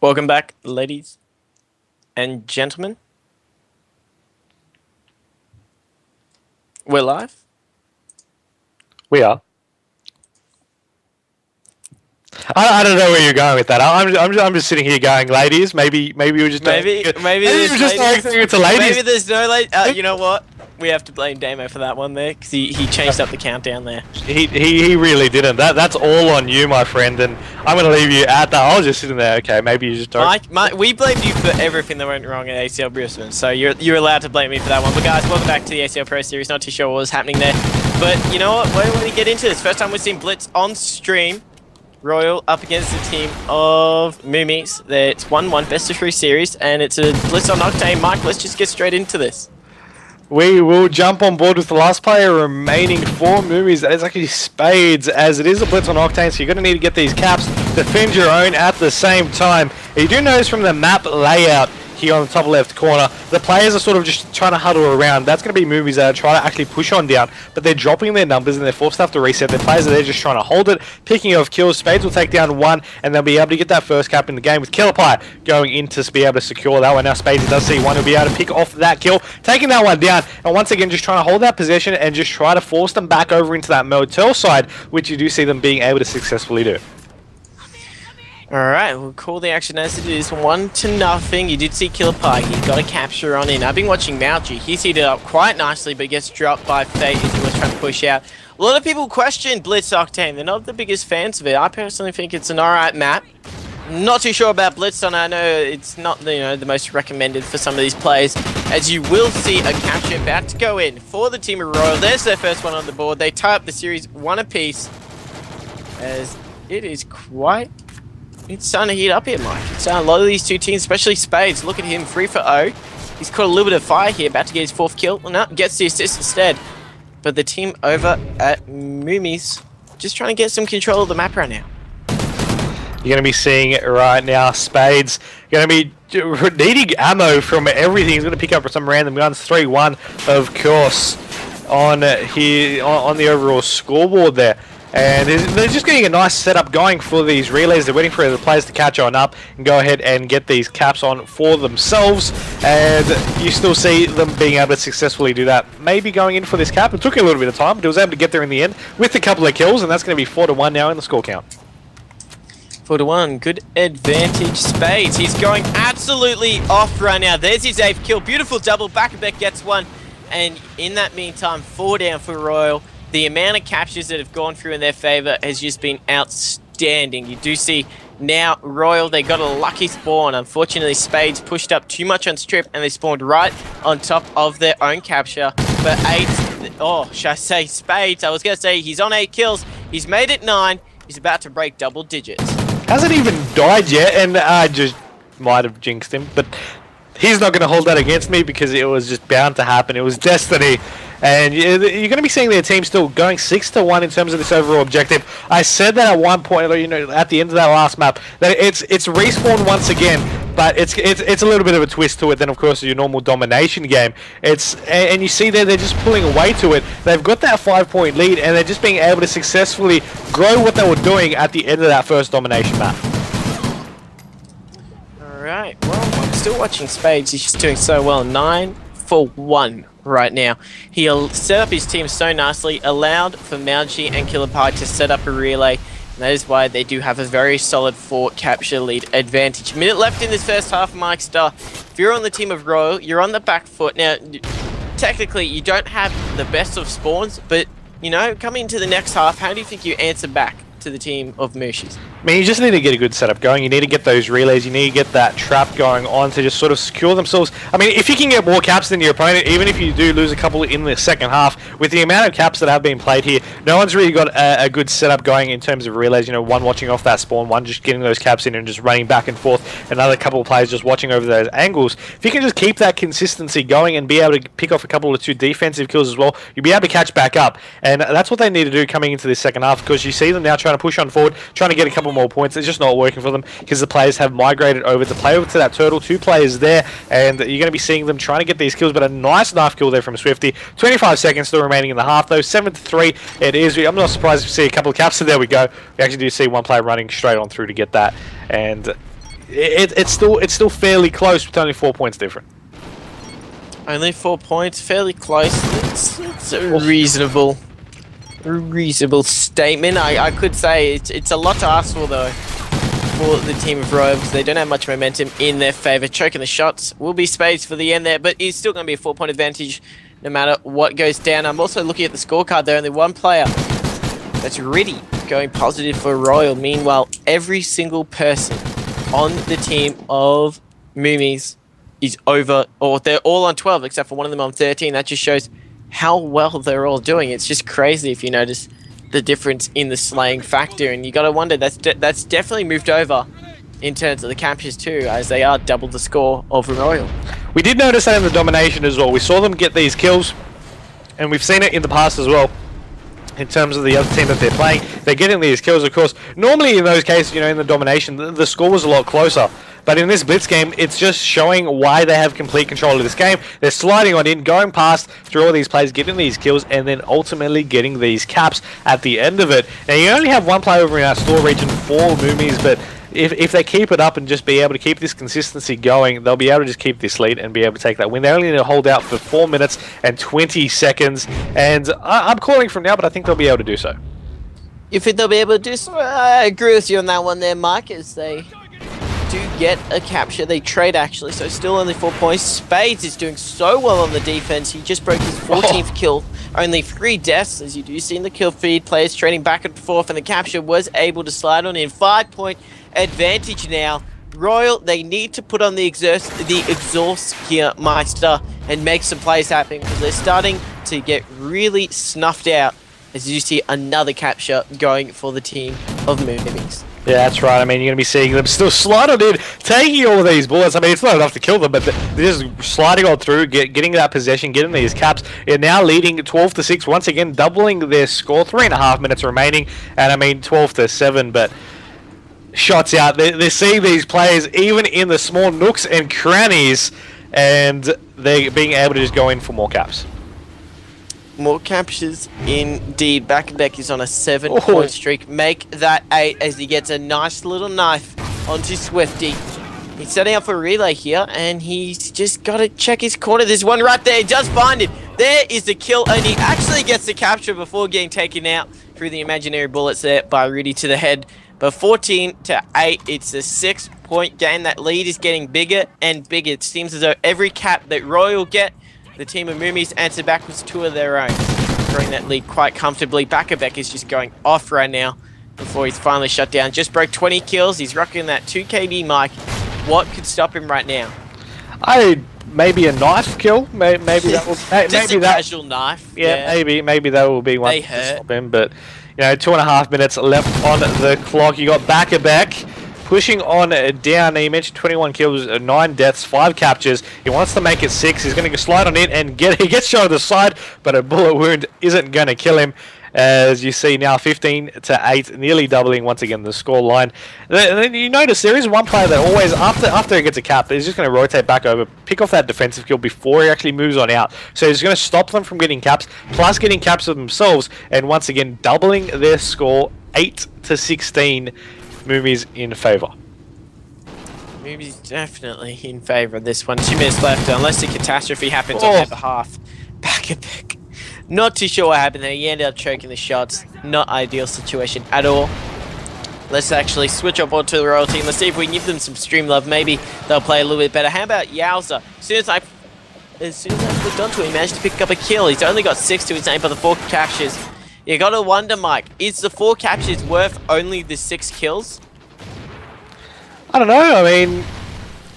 Welcome back, ladies and gentlemen. We're live. We are. I don't know where you're going with that. I'm just sitting here going, ladies. Maybe we just maybe don't, there's just ladies. it's a ladies. Maybe there's no ladies. You know what? We have to blame Damo for that one there because he changed up the countdown there. He really didn't. That's all on you, my friend. And I'm gonna leave you at that. I was just sitting there. Okay, maybe you just don't. Mike, we blamed you for everything that went wrong at ACL Brisbane, so you're allowed to blame me for that one. But guys, welcome back to the ACL Pro Series. Not too sure what was happening there, but you know what? Why don't we get into this? First time we've seen Blitz on stream. Royal up against the team of Moomies. It's 1-1 best of 3 series, and it's a Blitz on Octane. Mike, let's just get straight into this. We will jump on board with the last player remaining for Moomies. That is actually Spades, as it is a Blitz on Octane, so you're going to need to get these caps, defend your own at the same time. You do notice from the map layout here on the top left corner, the players are sort of just trying to huddle around. That's going to be Moomies that are trying to actually push on down, but they're dropping their numbers and they're forced to have to reset. Their players are there just trying to hold it, picking off kills. Spades will take down one, and they'll be able to get that first cap in the game with Killer Pie going in to be able to secure that one. Now Spades does see one, who'll be able to pick off that kill, taking that one down, and once again just trying to hold that possession and just try to force them back over into that motel side, which you do see them being able to successfully do. Alright, we'll call the action as it is 1-0. You did see Killer Pie, he got a capture on in. I've been watching MLG, he's heated up quite nicely but gets dropped by Fate as he was trying to push out. A lot of people question Blitz Octane, they're not the biggest fans of it. I personally think it's an alright map. Not too sure about Blitz, and I know it's not the most recommended for some of these players, as you will see a capture about to go in for the team of Royal. There's their first one on the board. They tie up the series 1 apiece, as it is quite... It's starting to heat up here, Mike. It's a lot of these two teams, especially Spades. Look at him, 3 for 0. He's caught a little bit of fire here, about to get his 4th kill. No, gets the assist instead. But the team over at Moomies just trying to get some control of the map right now. You're going to be seeing it right now. Spades going to be needing ammo from everything. He's going to pick up some random guns. 3-1, of course, on here on the overall scoreboard there. And they're just getting a nice setup going for these relays. They're waiting for the players to catch on up and go ahead and get these caps on for themselves. And you still see them being able to successfully do that. Maybe going in for this cap. It took a little bit of time, but he was able to get there in the end with a couple of kills. And that's going to be 4-1 now in the score count. 4-1, good advantage. Spades, he's going absolutely off right now. There's his 8th kill. Beautiful double. Back gets one. And in that meantime, 4 down for Royal. The amount of captures that have gone through in their favor has just been outstanding. You do see now Royal, they got a lucky spawn. Unfortunately, Spades pushed up too much on strip and they spawned right on top of their own capture. But should I say Spades? I was going to say he's on 8 kills. He's made it 9. He's about to break double digits. Hasn't even died yet, and I just might have jinxed him. But he's not going to hold that against me because it was just bound to happen. It was destiny. And you're going to be seeing their team still going 6-1 in terms of this overall objective. I said that at one point, at the end of that last map, that it's respawn once again, but it's a little bit of a twist to it than, of course, your normal domination game. And you see they're just pulling away to it. They've got that 5-point lead, and they're just being able to successfully grow what they were doing at the end of that first domination map. All right. Well, I'm still watching Spades. He's just doing so well. 9 for 1. Right now, he'll set up his team so nicely, allowed for MLG and Killer Pie to set up a relay, and that is why they do have a very solid 4 capture lead advantage. Minute left in this first half, Myksta. If you're on the team of Royal, you're on the back foot. Now, technically, you don't have the best of spawns, but, coming into the next half, how do you think you answer back to the team of Moomies? I mean, you just need to get a good setup going. You need to get those relays. You need to get that trap going on to just sort of secure themselves. I mean, if you can get more caps than your opponent, even if you do lose a couple in the second half, with the amount of caps that have been played here, no one's really got a good setup going in terms of relays. One watching off that spawn, one just getting those caps in and just running back and forth, another couple of players just watching over those angles. If you can just keep that consistency going and be able to pick off a couple of 2 defensive kills as well, you'll be able to catch back up. And that's what they need to do coming into this second half, because you see them now trying to push on forward, trying to get a couple more points. It's just not working for them because the players have migrated over to play over to that turtle. 2 players there, and you're going to be seeing them trying to get these kills, but a nice knife kill there from Swifty. 25 seconds still remaining in the half, though. 7-3 it is. I'm not surprised to see a couple of caps, so there we go. We actually do see one player running straight on through to get that, and it's still fairly close with only 4 points different. Only 4 points, fairly close. It's a reasonable statement. I could say it's a lot to ask for though for the team of Royal, because they don't have much momentum in their favor. Choking the shots will be spades for the end there, but it's still going to be a 4-point advantage no matter what goes down. I'm also looking at the scorecard there. Only one player that's really going positive for Royal. Meanwhile, every single person on the team of Moomies is over, or they're all on 12 except for one of them on 13. That just shows how well they're all doing. It's just crazy if you notice the difference in the slaying factor, and you got to wonder that's definitely moved over in terms of the captures too, as they are double the score of Royal. We did notice that in the domination as well. We saw them get these kills, and we've seen it in the past as well. In terms of the other team that they're playing, they're getting these kills, of course. Normally in those cases, in the domination, the score was a lot closer. But in this Blitz game, it's just showing why they have complete control of this game. They're sliding on in, going past through all these plays, getting these kills, and then ultimately getting these caps at the end of it. Now, you only have one player over in our store region for Moomies, but if they keep it up and just be able to keep this consistency going, they'll be able to just keep this lead and be able to take that win. They only need to hold out for 4 minutes and 20 seconds, and I'm calling from now, but I think they'll be able to do so. You think they'll be able to do so? I agree with you on that one there, Mike, as they do get a capture. They trade, actually, so still only 4 points. Spades is doing so well on the defense. He just broke his 14th kill. Only 3 deaths, as you do see in the kill feed. Players trading back and forth, and the capture was able to slide on in. 5-point advantage now. Royal, they need to put on the exhaust here, Myksta, and make some plays happen, because they're starting to get really snuffed out, as you see another capture going for the team of Moomies. Yeah, that's right. I mean, you're going to be seeing them still slide on in, taking all of these bullets. I mean, it's not enough to kill them, but they're just sliding on through, getting that possession, getting these caps. They're now leading 12-6, once again, doubling their score. 3.5 minutes remaining, and I mean 12-7, but shots out. They're seeing these players even in the small nooks and crannies, and they're being able to just go in for more caps. More captures indeed. Back is on a 7-point streak. Make that 8 as he gets a nice little knife onto Swifty. He's setting up for a relay here, and he's just got to check his corner. There's one right there. He does find it. There is the kill, and he actually gets the capture before getting taken out through the imaginary bullets there by Rudy to the head. But 14-8, it's a 6-point game. That lead is getting bigger and bigger. It seems as though every cap that Royal get, the team of Moomies answered back with 2 of their own, throwing that lead quite comfortably. Back is just going off right now before he's finally shut down. Just broke 20 kills. He's rocking that 2 KD mic. What could stop him right now? Maybe a knife kill. Maybe that will. Just a casual knife. Yeah, maybe that will be one They to hurt. stop him. But 2.5 minutes left on the clock. You got back pushing on down. Now, you mentioned 21 kills, 9 deaths, 5 captures. He wants to make it 6. He's going to slide on it and he gets shot on the side, but a bullet wound isn't going to kill him. As you see now, 15-8, nearly doubling once again the score line. Then you notice there is one player that always, after he gets a cap, is just going to rotate back over, pick off that defensive kill before he actually moves on out. So he's going to stop them from getting caps, plus getting caps of themselves, and once again doubling their score, 8-16. Moomies in favour. Moomies definitely in favour of this one. 2 minutes left, unless a catastrophe happens on their behalf. Back. Not too sure what happened there. He ended up choking the shots. Not ideal situation at all. Let's actually switch up onto the Royal team. Let's see if we can give them some stream love. Maybe they'll play a little bit better. How about Yowza? As soon as I flicked onto him, he managed to pick up a kill. He's only got 6 to his name, but the 4 captures. You gotta wonder, Mike, is the 4 captures worth only the 6 kills? I don't know. I mean,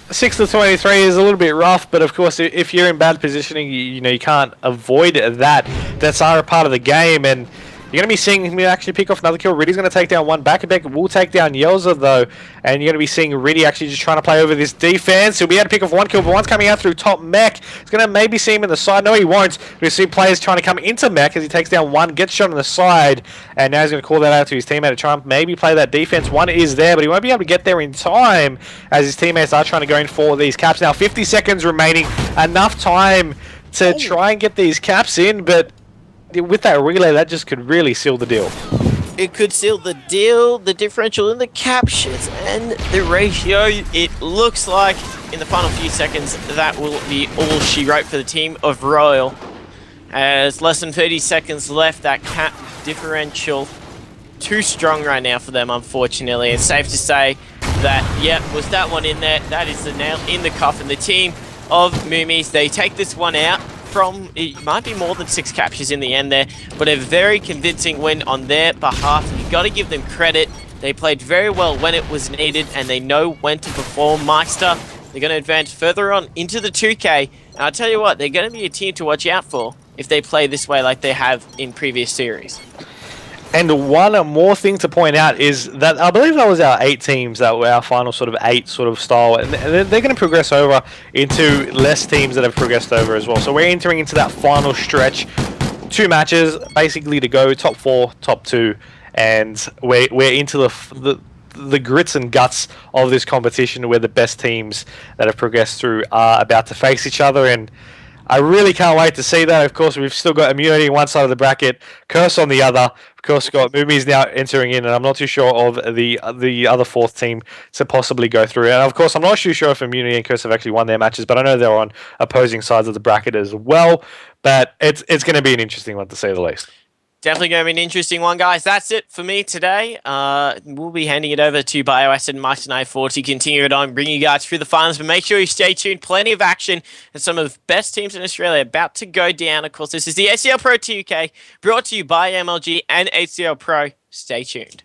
6-23 is a little bit rough, but of course, if you're in bad positioning, you can't avoid that. That's a part of the game, and you're going to be seeing him actually pick off another kill. Riddy's going to take down one. Back will take down Yelza, though, and you're going to be seeing Riddy actually just trying to play over this defense. He'll be able to pick off one kill, but one's coming out through top mech. He's going to maybe see him in the side. No, he won't. We see players trying to come into mech as he takes down one, gets shot on the side, and now he's going to call that out to his teammate to try and maybe play that defense. One is there, but he won't be able to get there in time as his teammates are trying to go in for these caps. Now, 50 seconds remaining. Enough time to try and get these caps in, but with that relay, that just could really seal the deal. it could seal the deal, the differential in the captures and the ratio. It looks like in the final few seconds that will be all she wrote for the team of Royal. As less than 30 seconds left, that cap differential too strong right now for them, unfortunately. It's safe to say that, yep, was that one in there? That is the nail in the coffin. The team of Moomies, they take this one out from, it might be more than 6 captures in the end there, but a very convincing win on their behalf. You've got to give them credit. They played very well when it was needed, and they know when to perform. Myksta, they're going to advance further on into the 2K, and I'll tell you what, they're going to be a team to watch out for if they play this way like they have in previous series. And one more thing to point out is that I believe that was our 8 teams, that were our final sort of 8 sort of style, and they're going to progress over into less teams that have progressed over as well. So we're entering into that final stretch, 2 matches basically to go, top 4, top 2, and we're into the grits and guts of this competition, where the best teams that have progressed through are about to face each other. And I really can't wait to see that. Of course, we've still got Immunity on one side of the bracket, Curse on the other. Of course, we've got Moomies now entering in, and I'm not too sure of the other 4th team to possibly go through. And of course, I'm not too sure if Immunity and Curse have actually won their matches, but I know they're on opposing sides of the bracket as well. But it's going to be an interesting one, to say the least. Definitely going to be an interesting one, guys. That's it for me today. We'll be handing it over to BioS and Myksta 94 to continue it on, bring you guys through the finals. But make sure you stay tuned. Plenty of action and some of the best teams in Australia about to go down. Of course, this is the ACL Pro 2K, brought to you by MLG and ACL Pro. Stay tuned.